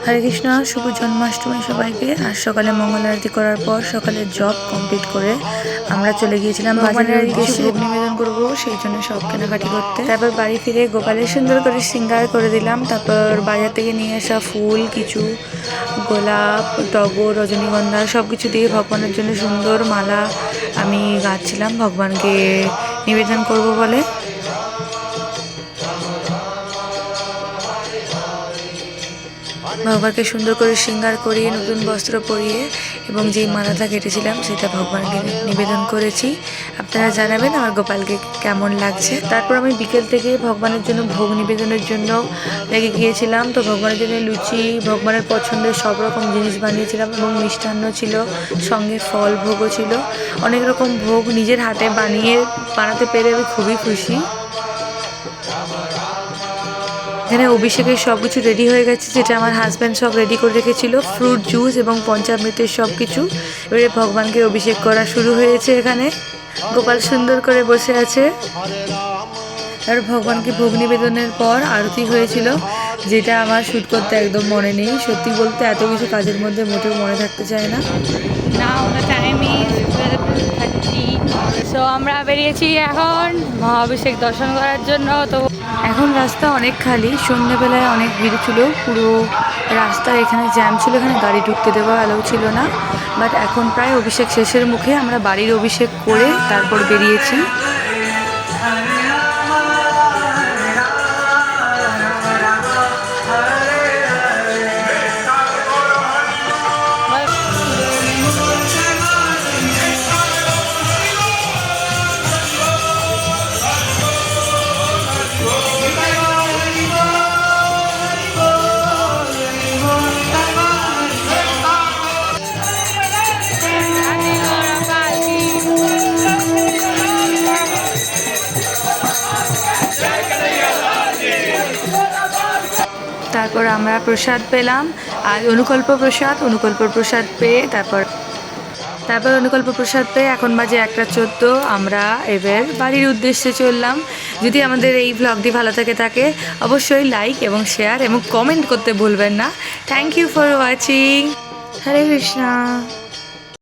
হরে কৃষ্ণ, শুভ জন্মাষ্টমী সবাইকে। আর সকালে মঙ্গল আরতি করার পর সকালের জব কমপ্লিট করে আমরা চলে গিয়েছিলাম বাজারের উদ্দেশ্যে ভোগ নিবেদন করবো, সেই জন্য সব কেনাকাটি করতে। তারপর বাড়ি ফিরে গোপালের সুন্দর করে শৃঙ্গার করে দিলাম। তারপর বাজার থেকে নিয়ে আসা ফুল, কিছু গোলাপ, টগর, রজনীগন্ধা সব কিছু দিয়ে ভগবানের জন্য সুন্দর মালা আমি গাঁথছিলাম ভগবানকে নিবেদন করব বলে। ভগবানকে সুন্দর করে শৃঙ্গার করিয়ে নতুন বস্ত্র পরিয়ে এবং যেই মালাটা কেটেছিলাম সেটা ভগবানকে নিবেদন করেছি। আপনারা জানাবেন আমার গোপালকে কেমন লাগছে। তারপর আমি বিকেল থেকে ভগবানের জন্য ভোগ নিবেদনের জন্য লেগে গিয়েছিলাম। তো ভগবানের জন্য লুচি, ভগবানের পছন্দের সব রকম জিনিস বানিয়েছিলাম এবং মিষ্টান্ন ছিল, সঙ্গে ফল ভোগও ছিল। অনেক রকম ভোগ নিজের হাতে বানাতে পেরে আমি খুবই খুশি। এখানে অভিষেকের সব কিছু রেডি হয়ে গেছে, যেটা আমার হাজব্যান্ড সব রেডি করে রেখেছিল, ফ্রুট জুস এবং পঞ্চামৃতের সব কিছু। এবারে ভগবানকে অভিষেক করা শুরু হয়েছে। এখানে গোপাল সুন্দর করে বসে আছে। আর ভগবানকে ভোগ নিবেদনের পর আরতি হয়েছিল, যেটা আমার শ্যুট করতে একদম মনে নেই। সত্যি বলতে এত কিছু কাজের মধ্যে মোটেও মনে থাকতে চায় না। সো আমরা বেরিয়েছি এখন মহাভিষেক দর্শন করার জন্য। তো এখন রাস্তা অনেক খালি, সন্ধ্যেবেলায় অনেক ভিড় ছিল, পুরো রাস্তা এখানে জ্যাম ছিল, এখানে গাড়ি ঢুকতে দেওয়া অ্যালাউ ছিল না। বাট এখন প্রায় অভিষেক শেষের মুখে, আমরা বাড়ির অভিষেক করে তারপর বেরিয়েছি। তারপর আমরা প্রসাদ পেলাম, আর অনুকল্প প্রসাদ পেয়ে তারপর অনুকল্প প্রসাদ পেয়ে এখন বাজে 1:14। আমরা এবার বাড়ির উদ্দেশ্যে চললাম। যদি আমাদের এই ভ্লগটি ভালো থাকে অবশ্যই লাইক এবং শেয়ার এবং কমেন্ট করতে ভুলবেন না। Thank you for watching. Hare Krishna.